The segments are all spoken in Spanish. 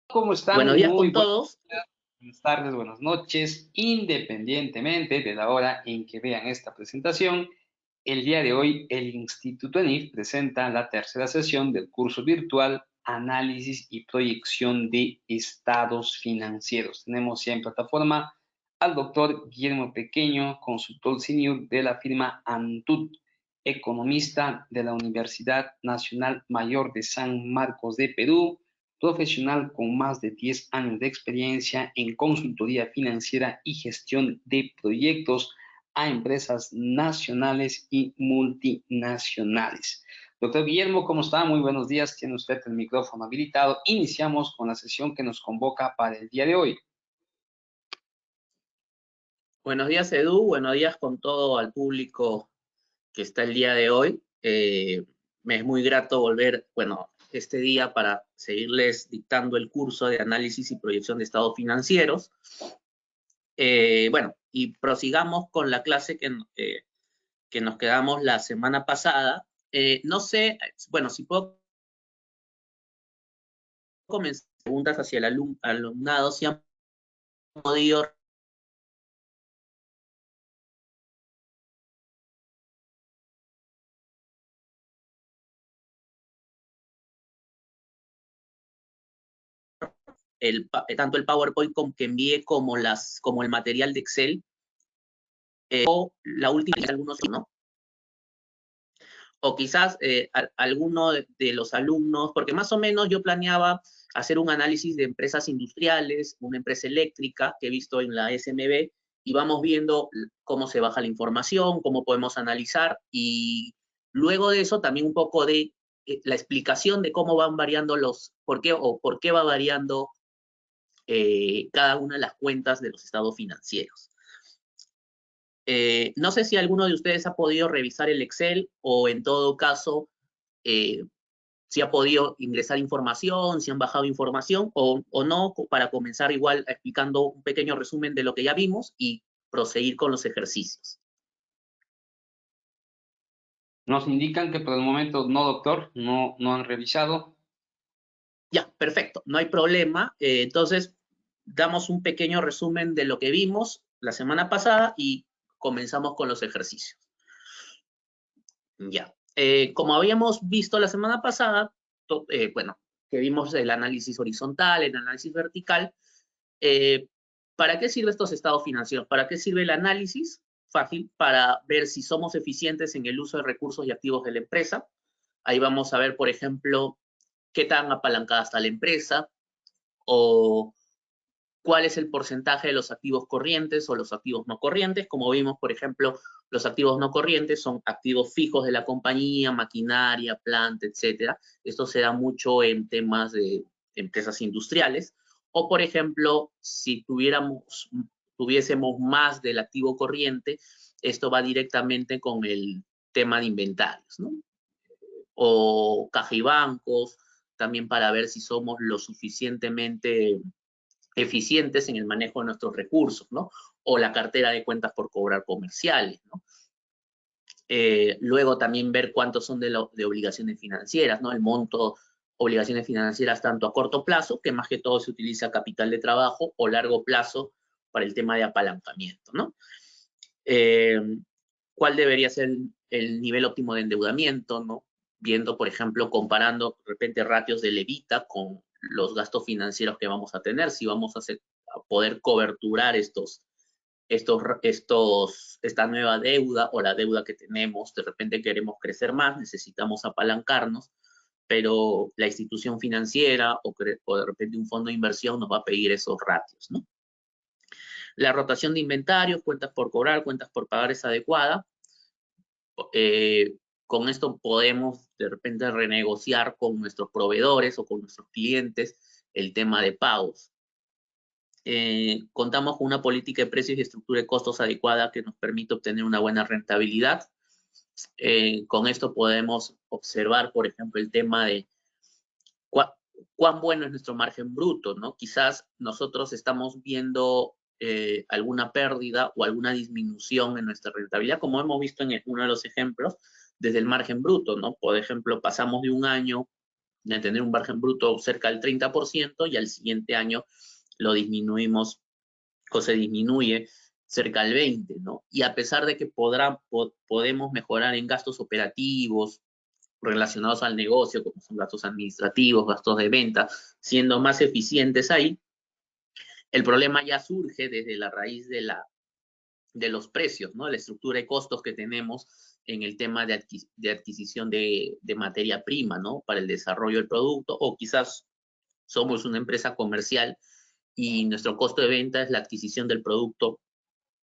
¿Cómo están? Buenos días Muy con todos. buenas tardes, buenas noches, independientemente de la hora en que vean esta presentación. El día de hoy, el Instituto ENIF presenta la tercera sesión del curso virtual Análisis y Proyección de Estados Financieros. Tenemos ya en plataforma al doctor Guillermo Pequeño, consultor senior de la firma Antud, economista de la Universidad Nacional Mayor de San Marcos de Perú, profesional con más de 10 años de experiencia en consultoría financiera y gestión de proyectos a empresas nacionales y multinacionales. Doctor Guillermo, ¿cómo está? Muy buenos días. Tiene usted el micrófono habilitado. Iniciamos con la sesión que nos convoca para el día de hoy. Buenos días, Edu. Buenos días con todo al público que está el día de hoy. Me es muy grato volver, este día para seguirles dictando el curso de análisis y proyección de estados financieros. Y prosigamos con la clase que nos quedamos la semana pasada. No sé, si puedo comenzar preguntas hacia el alumnado, si han podido tanto el PowerPoint que envié como el material de Excel, o la última, algunos no. O quizás alguno de los alumnos, porque más o menos yo planeaba hacer un análisis de empresas industriales, una empresa eléctrica que he visto en la SMB, y vamos viendo cómo se baja la información, cómo podemos analizar, y luego de eso también un poco de la explicación de cómo van variando por qué va variando cada una de las cuentas de los estados financieros. No sé si alguno de ustedes ha podido revisar el Excel o en todo caso eh, si ha podido ingresar información, si han bajado información o no, para comenzar igual explicando un pequeño resumen de lo que ya vimos y proseguir con los ejercicios. Nos indican que por el momento no, doctor, no han revisado. Ya, perfecto, no hay problema. Entonces, damos un pequeño resumen de lo que vimos la semana pasada y comenzamos con los ejercicios. Ya. Como habíamos visto la semana pasada, que vimos el análisis horizontal, el análisis vertical, eh, ¿para qué sirven estos estados financieros? ¿Para qué sirve el análisis? Fácil, para ver si somos eficientes en el uso de recursos y activos de la empresa. Ahí vamos a ver, por ejemplo, qué tan apalancada está la empresa o cuál es el porcentaje de los activos corrientes o los activos no corrientes. Como vimos, por ejemplo, los activos no corrientes son activos fijos de la compañía, maquinaria, planta, etcétera. Esto se da mucho en temas de empresas industriales. O, por ejemplo, si tuviésemos más del activo corriente, esto va directamente con el tema de inventarios, ¿no? O caja y bancos, también para ver si somos lo suficientemente eficientes en el manejo de nuestros recursos, ¿no? O la cartera de cuentas por cobrar comerciales, ¿no? Luego también ver cuántos son de obligaciones financieras, ¿no? El monto obligaciones financieras tanto a corto plazo, que más que todo se utiliza capital de trabajo, o largo plazo para el tema de apalancamiento, ¿no? Eh, ¿Cuál debería ser el nivel óptimo de endeudamiento, ¿no? Viendo, por ejemplo, comparando de repente ratios de levita con los gastos financieros que vamos a tener, si vamos a poder coberturar esta nueva deuda o la deuda que tenemos, de repente queremos crecer más, necesitamos apalancarnos, pero la institución financiera o de repente un fondo de inversión nos va a pedir esos ratios, ¿no? La rotación de inventarios, cuentas por cobrar, cuentas por pagar es adecuada. Con esto podemos de repente renegociar con nuestros proveedores o con nuestros clientes el tema de pagos. Contamos con una política de precios y estructura de costos adecuada que nos permite obtener una buena rentabilidad. Con esto podemos observar, por ejemplo, el tema de cuán bueno es nuestro margen bruto, ¿no? Quizás nosotros estamos viendo alguna pérdida o alguna disminución en nuestra rentabilidad, como hemos visto en uno de los ejemplos, desde el margen bruto, ¿no? Por ejemplo, pasamos de un año de tener un margen bruto cerca del 30% y al siguiente año lo disminuimos o se disminuye cerca del 20%, ¿no? Y a pesar de que podemos mejorar en gastos operativos relacionados al negocio, como son gastos administrativos, gastos de venta, siendo más eficientes ahí, el problema ya surge desde la raíz de los precios, ¿no? La estructura de costos que tenemos en el tema de adquisición de materia prima, ¿no? Para el desarrollo del producto, o quizás somos una empresa comercial y nuestro costo de venta es la adquisición del producto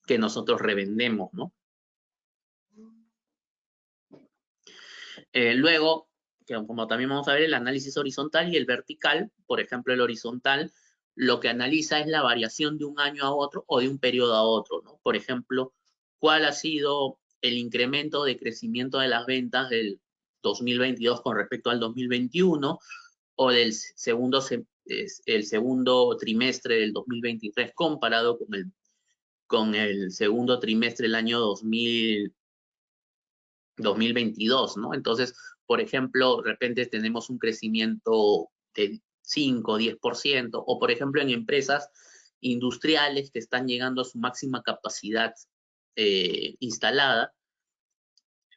que nosotros revendemos, ¿no? Luego, como también vamos a ver, el análisis horizontal y el vertical. Por ejemplo, el horizontal lo que analiza es la variación de un año a otro o de un periodo a otro, ¿no? Por ejemplo, cuál ha sido el incremento de crecimiento de las ventas del 2022 con respecto al 2021 o del el segundo trimestre del 2023 comparado con el segundo trimestre del año 2022, ¿no? Entonces, por ejemplo, de repente tenemos un crecimiento de 5, 10%, o por ejemplo en empresas industriales que están llegando a su máxima capacidad instalada.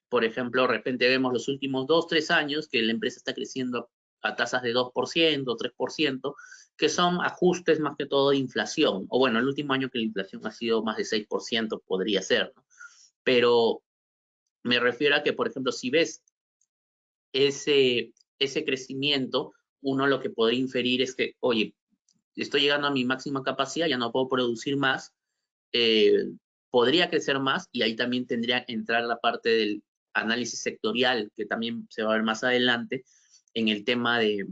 Por ejemplo, de repente vemos los últimos 2, 3 años que la empresa está creciendo a tasas de 2%, 3%, que son ajustes más que todo de inflación. O bueno, el último año que la inflación ha sido más de 6%, podría ser, ¿no? Pero me refiero a que, por ejemplo, si ves ese crecimiento, uno lo que podría inferir es que, oye, estoy llegando a mi máxima capacidad, ya no puedo producir más, podría crecer más, y ahí también tendría que entrar la parte del análisis sectorial, que también se va a ver más adelante, en el tema del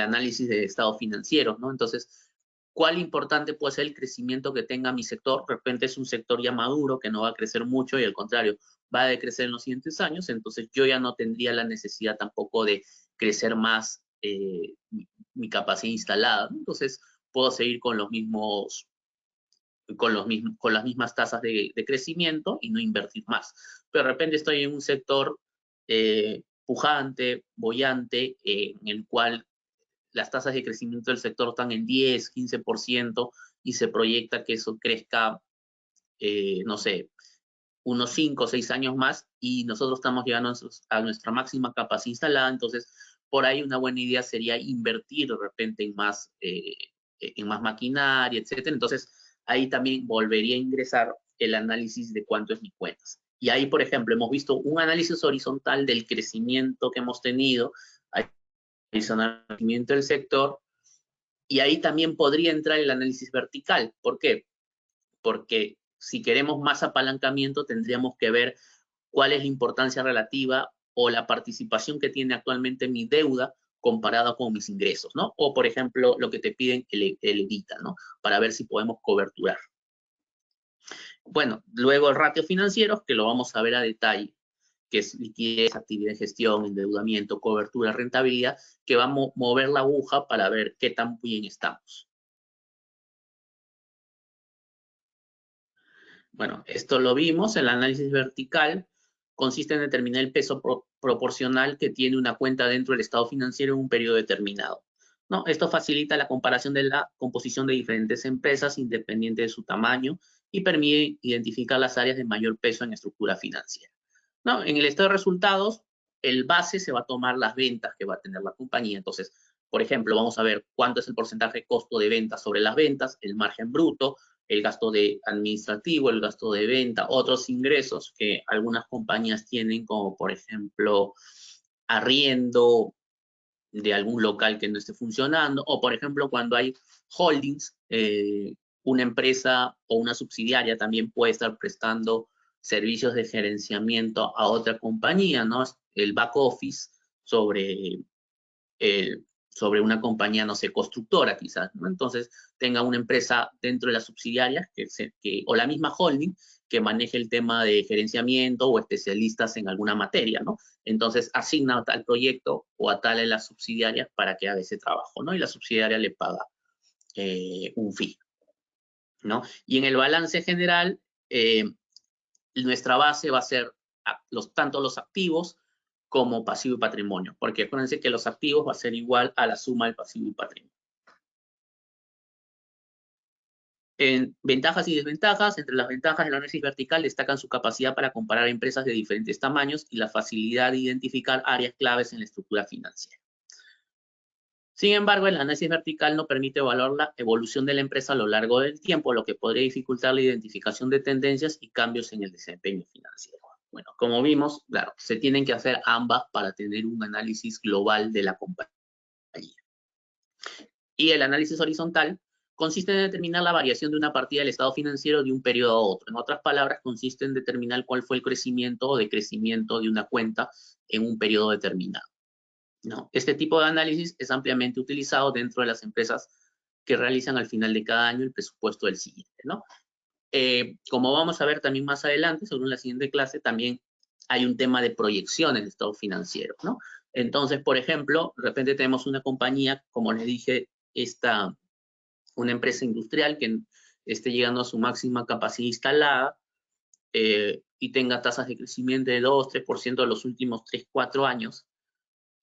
análisis de estados financieros, ¿no? Entonces, ¿cuál importante puede ser el crecimiento que tenga mi sector? De repente es un sector ya maduro, que no va a crecer mucho y al contrario, va a decrecer en los siguientes años, entonces yo ya no tendría la necesidad tampoco de crecer más mi capacidad instalada, ¿no? Entonces, puedo seguir con las mismas tasas de crecimiento y no invertir más. Pero de repente estoy en un sector pujante, boyante, en el cual las tasas de crecimiento del sector están en 10, 15% y se proyecta que eso crezca, no sé, unos 5 o 6 años más y nosotros estamos llegando a nuestra máxima capacidad instalada, entonces por ahí una buena idea sería invertir de repente en más maquinaria, etcétera. Entonces ahí también volvería a ingresar el análisis de cuánto es mi cuentas. Y ahí, por ejemplo, hemos visto un análisis horizontal del crecimiento que hemos tenido, el crecimiento del sector, y ahí también podría entrar el análisis vertical. ¿Por qué? Porque si queremos más apalancamiento, tendríamos que ver cuál es la importancia relativa o la participación que tiene actualmente mi deuda comparada con mis ingresos, ¿no? O, por ejemplo, lo que te piden el EBITDA, ¿no? Para ver si podemos coberturar. Bueno, luego el ratio financiero, que lo vamos a ver a detalle, que es liquidez, actividad de gestión, endeudamiento, cobertura, rentabilidad, que va a mover la aguja para ver qué tan bien estamos. Bueno, esto lo vimos, el análisis vertical consiste en determinar el peso proporcional que tiene una cuenta dentro del estado financiero en un periodo determinado, ¿no? Esto facilita la comparación de la composición de diferentes empresas independiente de su tamaño y permite identificar las áreas de mayor peso en estructura financiera, ¿no? En el estado de resultados, el base se va a tomar las ventas que va a tener la compañía. Entonces, por ejemplo, vamos a ver cuánto es el porcentaje de costo de ventas sobre las ventas, el margen bruto, el gasto administrativo, el gasto de venta, otros ingresos que algunas compañías tienen, como por ejemplo arriendo de algún local que no esté funcionando, o por ejemplo cuando hay holdings, una empresa o una subsidiaria también puede estar prestando servicios de gerenciamiento a otra compañía, ¿no? El back office sobre sobre una compañía, no sé, constructora quizás, ¿no? Entonces tenga una empresa dentro de las subsidiarias o la misma holding que maneje el tema de gerenciamiento o especialistas en alguna materia, ¿no? Entonces asigna a tal proyecto o a tal de las subsidiarias para que haga ese trabajo, ¿no? Y la subsidiaria le paga un fee, ¿no? Y en el balance general, nuestra base va a ser tanto los activos como pasivo y patrimonio, porque acuérdense que los activos va a ser igual a la suma del pasivo y patrimonio. En ventajas y desventajas, entre las ventajas del análisis vertical destacan su capacidad para comparar empresas de diferentes tamaños y la facilidad de identificar áreas claves en la estructura financiera. Sin embargo, el análisis vertical no permite evaluar la evolución de la empresa a lo largo del tiempo, lo que podría dificultar la identificación de tendencias y cambios en el desempeño financiero. Bueno, como vimos, claro, se tienen que hacer ambas para tener un análisis global de la compañía. Y el análisis horizontal consiste en determinar la variación de una partida del estado financiero de un periodo a otro. En otras palabras, consiste en determinar cuál fue el crecimiento o decrecimiento de una cuenta en un periodo determinado, ¿no? Este tipo de análisis es ampliamente utilizado dentro de las empresas que realizan al final de cada año el presupuesto del siguiente, ¿no? Como vamos a ver también más adelante, según la siguiente clase, también hay un tema de proyecciones de estado financiero, ¿no? Entonces, por ejemplo, de repente tenemos una compañía, como les dije, una empresa industrial que esté llegando a su máxima capacidad instalada y tenga tasas de crecimiento de 2, 3% de los últimos 3, 4 años.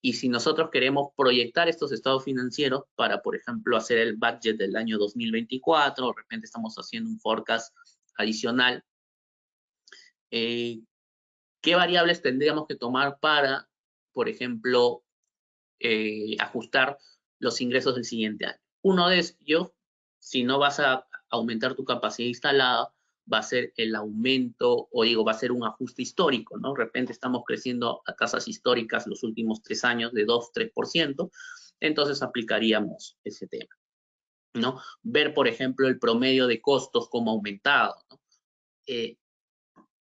Y si nosotros queremos proyectar estos estados financieros para, por ejemplo, hacer el budget del año 2024, de repente estamos haciendo un forecast adicional, ¿qué variables tendríamos que tomar para, por ejemplo, ajustar los ingresos del siguiente año? Uno de ellos, si no vas a aumentar tu capacidad instalada, va a ser el aumento, o digo, va a ser un ajuste histórico, ¿no? De repente estamos creciendo a tasas históricas los últimos 3 años de 2, 3%, entonces aplicaríamos ese tema, ¿no? Ver, por ejemplo, el promedio de costos como aumentado, ¿no?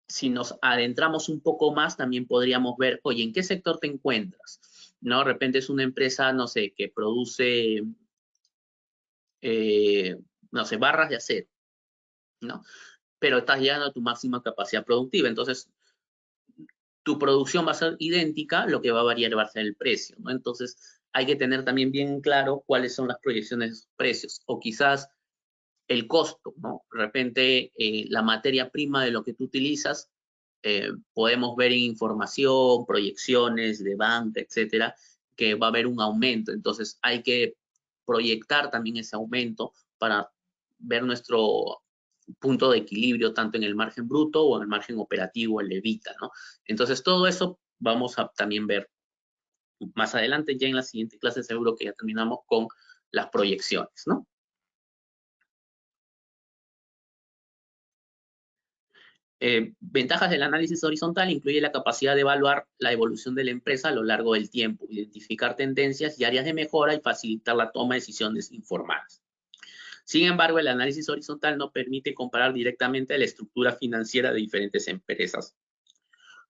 Si nos adentramos un poco más, también podríamos ver, oye, ¿en qué sector te encuentras? ¿No? De repente es una empresa, no sé, que produce, no sé, barras de acero, ¿no? Pero estás llegando a tu máxima capacidad productiva. Entonces, tu producción va a ser idéntica, lo que va a variar va a ser el precio, ¿no? Entonces, hay que tener también bien claro cuáles son las proyecciones de esos precios, o quizás el costo, ¿no? De repente, la materia prima de lo que tú utilizas, podemos ver en información, proyecciones de banca, etcétera, que va a haber un aumento. Entonces, hay que proyectar también ese aumento para ver nuestro punto de equilibrio tanto en el margen bruto o en el margen operativo, el EBITDA, ¿no? Entonces, todo eso vamos a también ver más adelante, ya en la siguiente clase seguro que ya terminamos con las proyecciones, ¿no? Ventajas del análisis horizontal incluye la capacidad de evaluar la evolución de la empresa a lo largo del tiempo, identificar tendencias y áreas de mejora y facilitar la toma de decisiones informadas. Sin embargo, el análisis horizontal no permite comparar directamente la estructura financiera de diferentes empresas,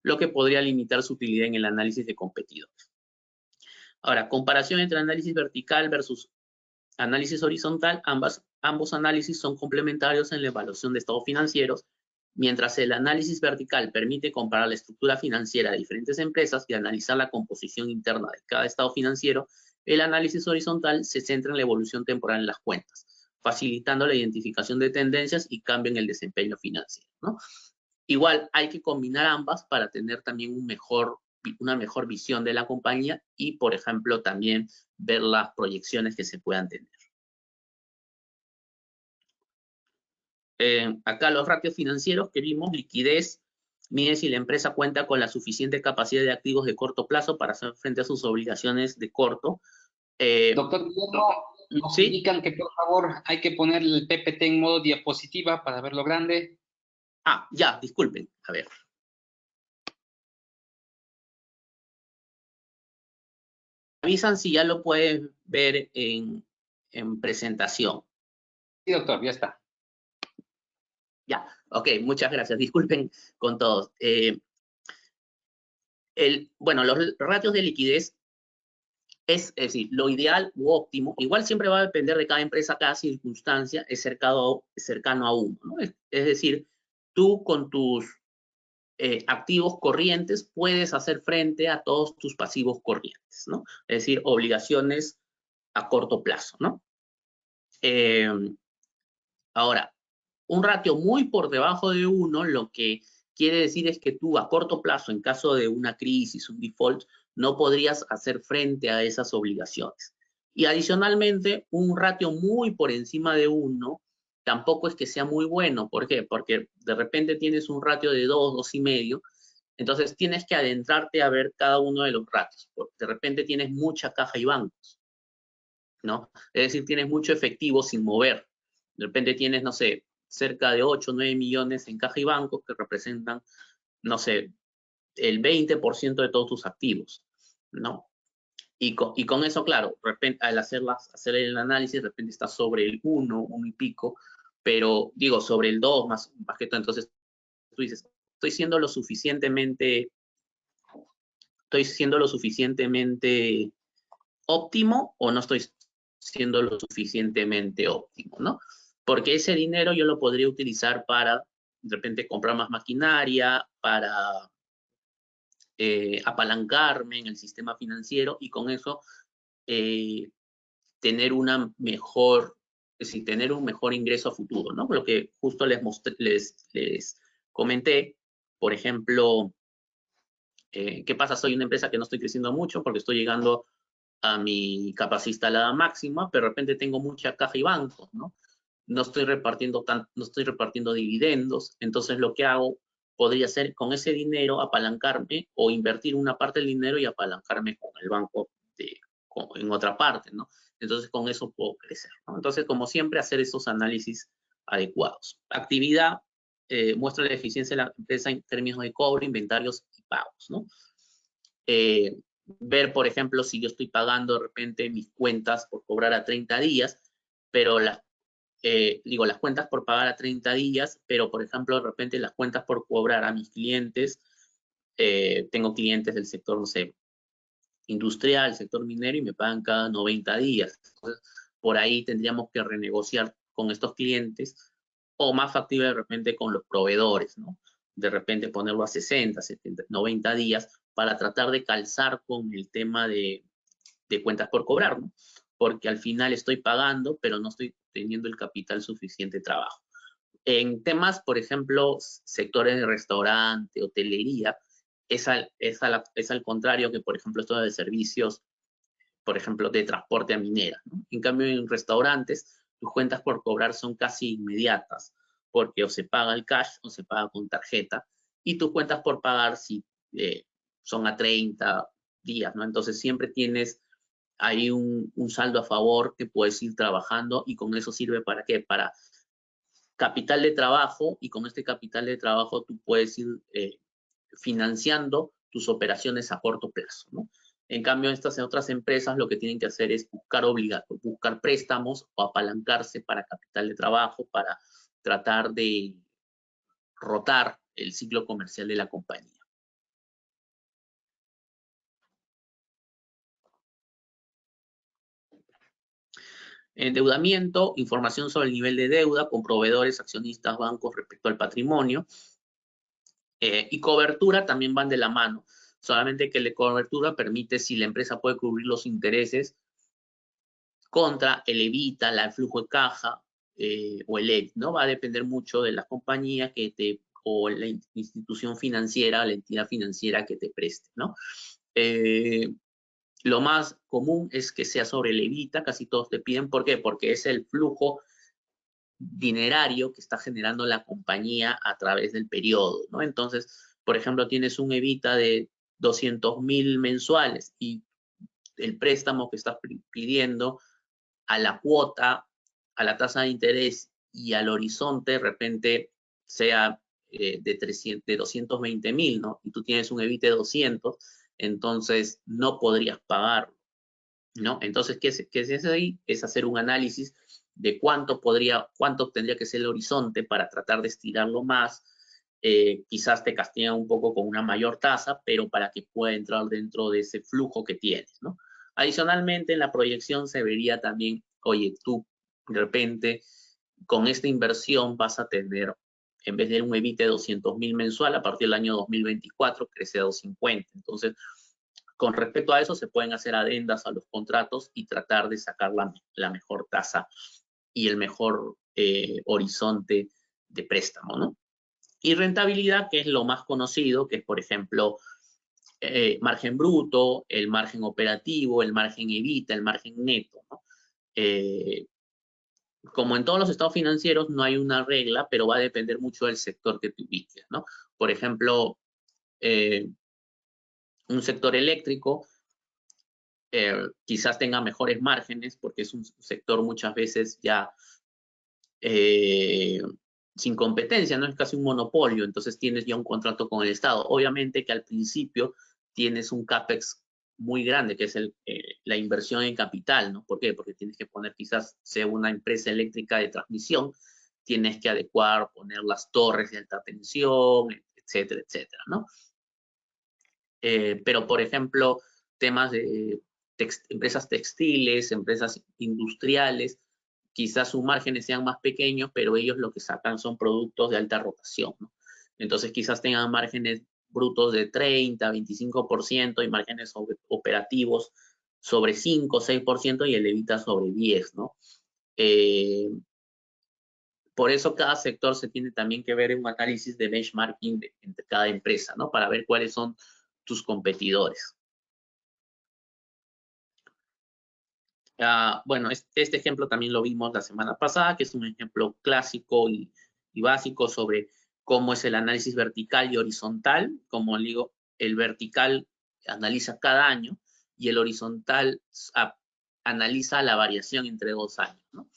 lo que podría limitar su utilidad en el análisis de competidores. Ahora, comparación entre análisis vertical versus análisis horizontal, ambos análisis son complementarios en la evaluación de estados financieros. Mientras el análisis vertical permite comparar la estructura financiera de diferentes empresas y analizar la composición interna de cada estado financiero, el análisis horizontal se centra en la evolución temporal en las cuentas, facilitando la identificación de tendencias y cambio en el desempeño financiero, ¿no? Igual hay que combinar ambas para tener también una mejor visión de la compañía y, por ejemplo, también ver las proyecciones que se puedan tener. Acá los ratios financieros que vimos, liquidez, mide si la empresa cuenta con la suficiente capacidad de activos de corto plazo para hacer frente a sus obligaciones de corto. Doctor Guillermo, nos ¿sí? indican que por favor hay que poner el PPT en modo diapositiva para verlo grande. Ah, ya, disculpen, a ver. Avisan si ya lo pueden ver en presentación. Sí, doctor, ya está. Ya, ok, muchas gracias. Disculpen con todos. Bueno, los ratios de liquidez es decir, lo ideal u óptimo, igual siempre va a depender de cada empresa, cada circunstancia, es cercano a uno, ¿no? Es decir, tú con tus activos corrientes puedes hacer frente a todos tus pasivos corrientes, ¿no? Es decir, obligaciones a corto plazo, ¿no? Ahora, un ratio muy por debajo de 1, lo que quiere decir es que tú a corto plazo, en caso de una crisis, un default, no podrías hacer frente a esas obligaciones. Y adicionalmente, un ratio muy por encima de 1 tampoco es que sea muy bueno. ¿Por qué? Porque de repente tienes un ratio de 2, 2,5, entonces tienes que adentrarte a ver cada uno de los ratios. Porque de repente tienes mucha caja y bancos, ¿no? Es decir, tienes mucho efectivo sin mover. De repente tienes, no sé, cerca de 8, 9 millones en caja y bancos que representan, no sé, el 20% de todos tus activos, ¿no? Y con eso, claro, de repente, al hacer el análisis, de repente está sobre el 1, 1 y pico, pero digo, sobre el 2 más que todo. Entonces tú dices, estoy siendo lo suficientemente óptimo o no estoy siendo lo suficientemente óptimo, ¿no? Porque ese dinero yo lo podría utilizar para, de repente, comprar más maquinaria, para apalancarme en el sistema financiero y con eso eh, tener una mejor, es decir, tener un mejor ingreso a futuro, ¿no? Lo que justo les comenté, por ejemplo, ¿qué pasa? Soy una empresa que no estoy creciendo mucho porque estoy llegando a mi capacidad instalada máxima, pero de repente tengo mucha caja y bancos, ¿no? No estoy repartiendo dividendos, entonces lo que hago podría ser con ese dinero apalancarme o invertir una parte del dinero y apalancarme con el banco en otra parte, ¿no? Entonces con eso puedo crecer, ¿no? Entonces, como siempre, hacer esos análisis adecuados. Actividad muestra la eficiencia de la empresa en términos de cobro, inventarios y pagos, ¿no? Ver, por ejemplo, si yo estoy pagando de repente mis cuentas por cobrar a 30 días, pero las cuentas por pagar a 30 días, pero por ejemplo, de repente las cuentas por cobrar a mis clientes, tengo clientes del sector, no sé, industrial, sector minero, y me pagan cada 90 días. Entonces, por ahí tendríamos que renegociar con estos clientes, o más factible de repente con los proveedores, ¿no? De repente ponerlo a 60, 70, 90 días para tratar de calzar con el tema de cuentas por cobrar, ¿no? Porque al final estoy pagando, pero no estoy teniendo el capital suficiente de trabajo. En temas, por ejemplo, sectores de restaurante, hotelería, es al contrario que, por ejemplo, esto de servicios, por ejemplo, de transporte a minera, ¿no? En cambio, en restaurantes, tus cuentas por cobrar son casi inmediatas, porque o se paga el cash o se paga con tarjeta, y tus cuentas por pagar sí, son a 30 días, ¿no? Entonces siempre tienes ahí un saldo a favor que puedes ir trabajando, y con eso sirve para qué? Para capital de trabajo, y con este capital de trabajo tú puedes ir financiando tus operaciones a corto plazo, ¿no? En cambio, estas otras empresas lo que tienen que hacer es buscar préstamos o apalancarse para capital de trabajo, para tratar de rotar el ciclo comercial de la compañía. Endeudamiento, información sobre el nivel de deuda con proveedores, accionistas, bancos respecto al patrimonio. Y cobertura también van de la mano. Solamente que la cobertura permite si la empresa puede cubrir los intereses contra el evita, el flujo de caja o el EBIT, ¿no? Va a depender mucho de la compañía o la institución financiera, la entidad financiera que te preste, ¿no? Lo más común es que sea sobre el evita, casi todos te piden. ¿Por qué? Porque es el flujo dinerario que está generando la compañía a través del periodo, ¿no? Entonces, por ejemplo, tienes un evita de 200,000 mensuales y el préstamo que estás pidiendo a la cuota, a la tasa de interés y al horizonte, de repente sea de 220,000, ¿no? Y tú tienes un evita de 200, entonces no podrías pagarlo, ¿no? Entonces, ¿qué se hace ahí? Es hacer un análisis de cuánto tendría que ser el horizonte para tratar de estirarlo más. Quizás te castigan un poco con una mayor tasa, pero para que pueda entrar dentro de ese flujo que tienes, ¿no? Adicionalmente, en la proyección se vería también, oye, tú de repente con esta inversión vas a tener, en vez de un EBIT de 200,000 mensual, a partir del año 2024 crece a 250. Entonces, con respecto a eso, se pueden hacer adendas a los contratos y tratar de sacar la mejor tasa y el mejor horizonte de préstamo, ¿no? Y rentabilidad, que es lo más conocido, que es, por ejemplo, margen bruto, el margen operativo, el margen EBITDA, el margen neto, ¿no? Como en todos los estados financieros, no hay una regla, pero va a depender mucho del sector que te ubiques, ¿no? Por ejemplo, un sector eléctrico quizás tenga mejores márgenes porque es un sector muchas veces ya sin competencia, no es casi un monopolio, entonces tienes ya un contrato con el Estado. Obviamente que al principio tienes un CAPEX muy grande, que es la inversión en capital, ¿no? ¿Por qué? Porque tienes que poner quizás, sea una empresa eléctrica de transmisión, tienes que adecuar, poner las torres de alta tensión, etcétera, etcétera, ¿no? Pero, por ejemplo, temas de empresas textiles, empresas industriales, quizás sus márgenes sean más pequeños, pero ellos lo que sacan son productos de alta rotación, ¿no? Entonces, quizás tengan márgenes brutos de 30, 25% y márgenes operativos sobre 5, 6% y el EBITDA sobre 10, ¿no? Por eso cada sector se tiene también que ver en un análisis de benchmarking entre cada empresa, ¿no? Para ver cuáles son tus competidores. Bueno, este ejemplo también lo vimos la semana pasada, que es un ejemplo clásico y básico sobre cómo es el análisis vertical y horizontal. Como digo, el vertical analiza cada año y el horizontal analiza la variación entre 2 años, ¿no?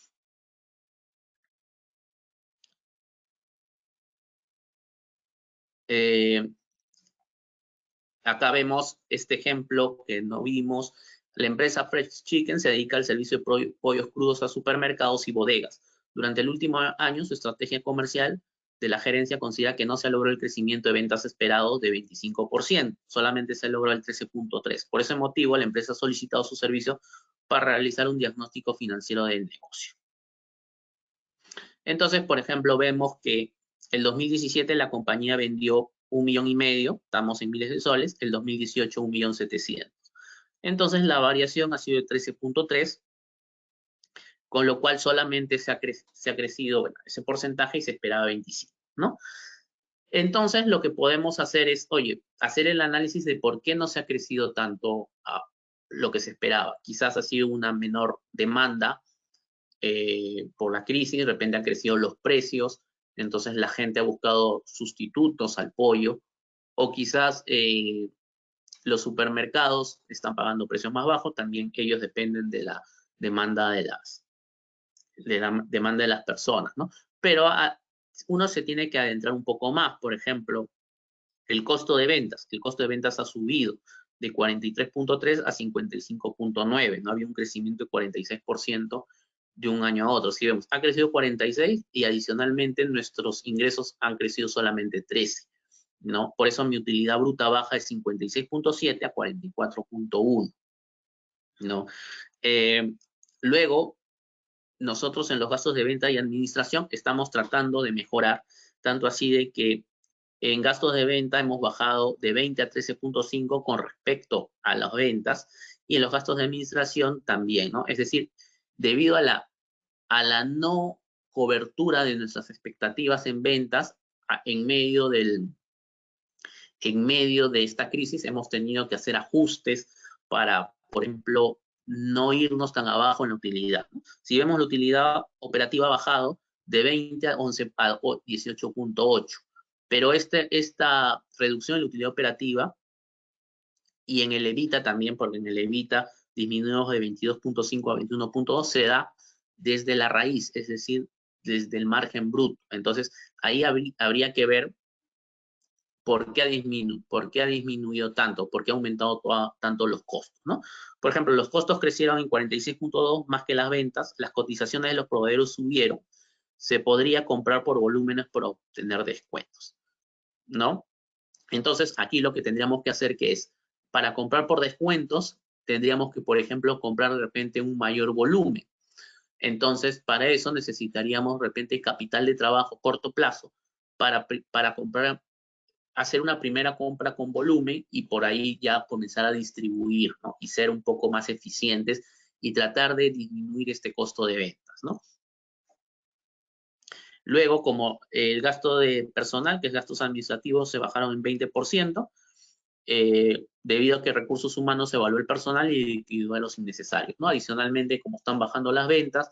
Acá vemos este ejemplo que no vimos. La empresa Fresh Chicken se dedica al servicio de pollos crudos a supermercados y bodegas. Durante el último año, su estrategia comercial de la gerencia considera que no se logró el crecimiento de ventas esperado de 25%, solamente se logró el 13.3%. Por ese motivo, la empresa ha solicitado su servicio para realizar un diagnóstico financiero del negocio. Entonces, por ejemplo, vemos que el 2017 la compañía vendió 1,5 millones, estamos en miles de soles, el 2018 1,700,000. Entonces la variación ha sido de 13.3, con lo cual solamente se ha crecido, bueno, ese porcentaje y se esperaba 25, ¿no? Entonces lo que podemos hacer es, oye, hacer el análisis de por qué no se ha crecido tanto a lo que se esperaba. Quizás ha sido una menor demanda por la crisis, de repente han crecido los precios, entonces la gente ha buscado sustitutos al pollo, o quizás los supermercados están pagando precios más bajos, también ellos dependen de la demanda de las personas, ¿no? Pero uno se tiene que adentrar un poco más, por ejemplo, el costo de ventas. El costo de ventas ha subido de 43.3 a 55.9, ¿no? Había un crecimiento de 46% de un año a otro. Si vemos, ha crecido 46 y adicionalmente nuestros ingresos han crecido solamente 13, ¿no? Por eso mi utilidad bruta baja de 56.7 a 44.1, ¿no? Luego, nosotros en los gastos de venta y administración estamos tratando de mejorar, tanto así de que en gastos de venta hemos bajado de 20 a 13.5 con respecto a las ventas y en los gastos de administración también, ¿no? Es decir, debido a la no cobertura de nuestras expectativas en ventas, en medio de esta crisis hemos tenido que hacer ajustes para, por ejemplo, no irnos tan abajo en la utilidad, ¿no? Si vemos la utilidad operativa ha bajado de 20 a 18.8, pero esta reducción en la utilidad operativa y en el EBITDA también, porque en el EBITDA disminuimos de 22.5 a 21.2, se da desde la raíz, es decir, desde el margen bruto. Entonces, ahí habría que ver por qué ha disminuido tanto, por qué ha aumentado tanto los costos, ¿no? Por ejemplo, los costos crecieron en 46.2 más que las ventas, las cotizaciones de los proveedores subieron, se podría comprar por volúmenes para obtener descuentos, ¿no? Entonces, aquí lo que tendríamos que hacer que es, para comprar por descuentos, tendríamos que, por ejemplo, comprar de repente un mayor volumen. Entonces, para eso necesitaríamos de repente capital de trabajo corto plazo para comprar, hacer una primera compra con volumen y por ahí ya comenzar a distribuir, ¿no? Y ser un poco más eficientes y tratar de disminuir este costo de ventas, ¿no? Luego, como el gasto de personal, que es gastos administrativos, se bajaron en 20%, debido a que recursos humanos evaluó el personal y disminuyó los innecesarios, ¿no? Adicionalmente, como están bajando las ventas,